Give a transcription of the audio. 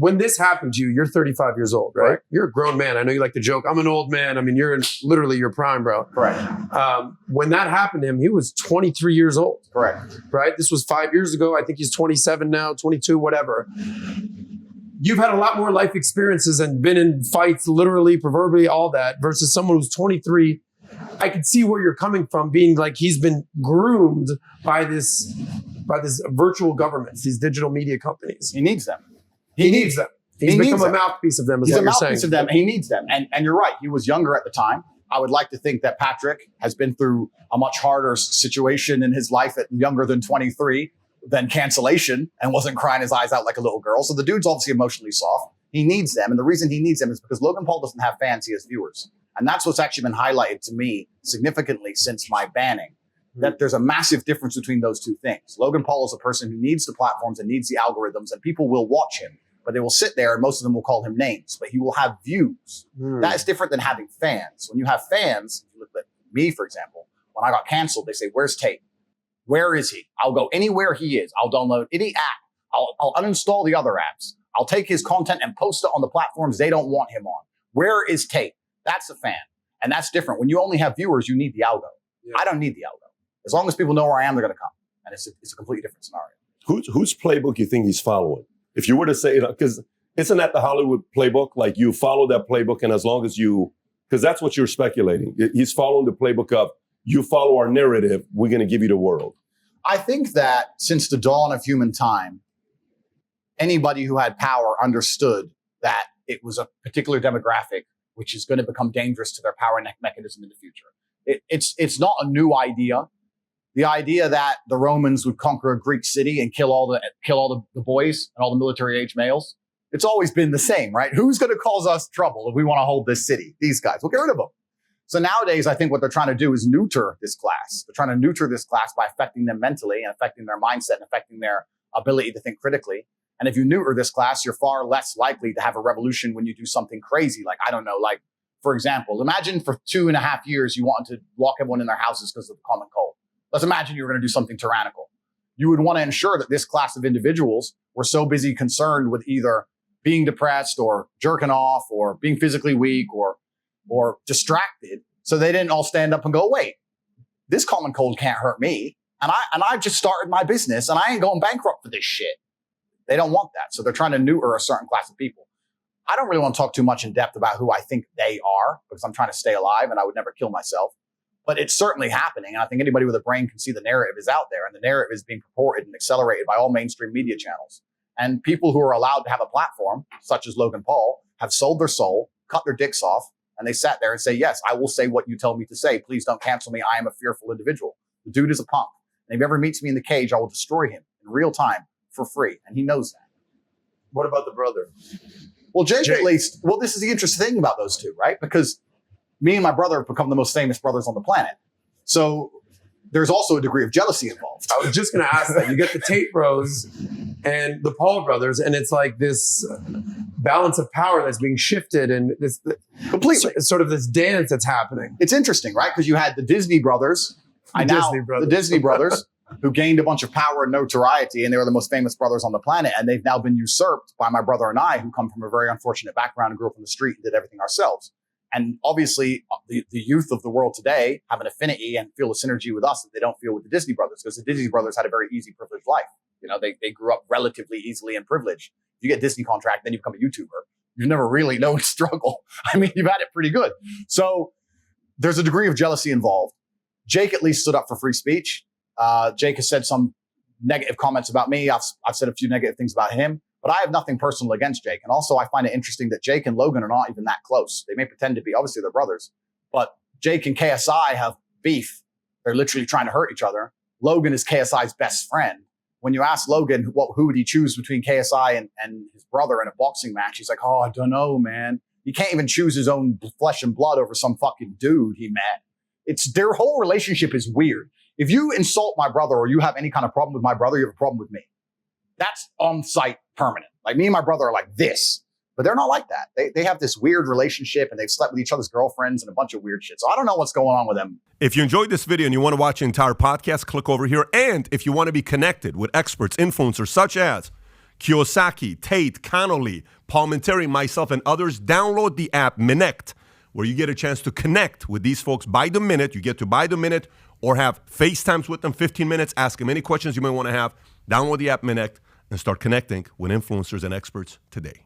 when this happened to you, you're 35 years old, right? You're a grown man. I know you like to joke. I'm an old man. I mean, you're in literally your prime, bro. Correct. When that happened to him, he was 23 years old. Correct. Right? This was 5 years ago. I think he's 27 now, 22, whatever. You've had a lot more life experiences and been in fights, literally, proverbially, all that, versus someone who's 23. I could see where you're coming from, being like he's been groomed by this virtual governments, these digital media companies. He needs them. He needs them. He's become a mouthpiece of them, is what you're saying. He's a mouthpiece of them. He needs them. And you're right. He was younger at the time. I would like to think that Patrick has been through a much harder situation in his life at younger than 23 than cancellation and wasn't crying his eyes out like a little girl. So the dude's obviously emotionally soft. He needs them. And the reason he needs them is because Logan Paul doesn't have fans, he has viewers. And that's what's actually been highlighted to me significantly since my banning, that there's a massive difference between those two things. Logan Paul is a person who needs the platforms and needs the algorithms, and people will watch him, but they will sit there and most of them will call him names, but he will have views. That is different than having fans. When you have fans, look at me, for example, when I got canceled, they say, where's Tate? Where is he? I'll go anywhere he is. I'll download any app. I'll uninstall the other apps. I'll take his content and post it on the platforms they don't want him on. Where is Tate? That's a fan. And that's different. When you only have viewers, you need the algo. Yeah. I don't need the algo. As long as people know where I am, they're going to come. And it's a completely different scenario. Whose playbook you think he's following? If you were to say, because isn't that the Hollywood playbook? Like you follow that playbook, and as long as because that's what you're speculating. He's following the playbook of, you follow our narrative, we're going to give you the world. I think that since the dawn of human time, anybody who had power understood that it was a particular demographic which is going to become dangerous to their power mechanism in the future. It's not a new idea. The idea that the Romans would conquer a Greek city and kill all the boys and all the military age males, it's always been the same, right? Who's going to cause us trouble if we want to hold this city? These guys. We'll get rid of them. So nowadays, I think what they're trying to do is neuter this class. They're trying to neuter this class by affecting them mentally and affecting their mindset and affecting their ability to think critically. And if you neuter this class, you're far less likely to have a revolution when you do something crazy. Like, I don't know, like, for example, imagine for 2.5 years, you wanted to lock everyone in their houses because of the common cold. Let's imagine you were going to do something tyrannical. You would want to ensure that this class of individuals were so busy concerned with either being depressed or jerking off or being physically weak or distracted. So they didn't all stand up and go, wait, this common cold can't hurt me. And I just started my business and I ain't going bankrupt for this shit. They don't want that. So they're trying to neuter a certain class of people. I don't really want to talk too much in depth about who I think they are because I'm trying to stay alive and I would never kill myself. But it's certainly happening. And I think anybody with a brain can see the narrative is out there. And the narrative is being purported and accelerated by all mainstream media channels. And people who are allowed to have a platform, such as Logan Paul, have sold their soul, cut their dicks off, and they sat there and say, yes, I will say what you tell me to say. Please don't cancel me. I am a fearful individual. The dude is a punk. And if he ever meets me in the cage, I will destroy him in real time for free. And he knows that. What about the brother? Well, Jake, at least, well, this is the interesting thing about those two, right? Because me and my brother have become the most famous brothers on the planet. So there's also a degree of jealousy involved. I was just going to ask that. You get the Tate bros and the Paul brothers, and it's like this balance of power that's being shifted, and this completely sort of this dance that's happening. It's interesting, right? Because you had the Disney brothers, the Disney brothers, who gained a bunch of power and notoriety, and they were the most famous brothers on the planet, and they've now been usurped by my brother and I, who come from a very unfortunate background and grew up on the street and did everything ourselves. And obviously, the youth of the world today have an affinity and feel a synergy with us that they don't feel with the Disney brothers, because the Disney brothers had a very easy, privileged life. You know, they grew up relatively easily and privileged. You get a Disney contract, then you become a YouTuber. You never really know the struggle. I mean, you've had it pretty good. So there's a degree of jealousy involved. Jake at least stood up for free speech. Jake has said some negative comments about me. I've said a few negative things about him. But I have nothing personal against Jake. And also, I find it interesting that Jake and Logan are not even that close. They may pretend to be. Obviously, they're brothers. But Jake and KSI have beef. They're literally trying to hurt each other. Logan is KSI's best friend. When you ask Logan who would he choose between KSI and his brother in a boxing match, he's like, oh, I don't know, man. He can't even choose his own flesh and blood over some fucking dude he met. Their whole relationship is weird. If you insult my brother or you have any kind of problem with my brother, you have a problem with me. That's on site permanent. Like me and my brother are like this, but they're not like that. They have this weird relationship and they've slept with each other's girlfriends and a bunch of weird shit. So I don't know what's going on with them. If you enjoyed this video and you want to watch the entire podcast, click over here. And if you want to be connected with experts, influencers such as Kiyosaki, Tate, Connolly, Palmentary, myself, and others. Download the app Minect, where you get a chance to connect with these folks by the minute. You get to buy the minute or have FaceTimes with them, 15 minutes, ask them any questions you may want to have. Download the app Minect and start connecting with influencers and experts today.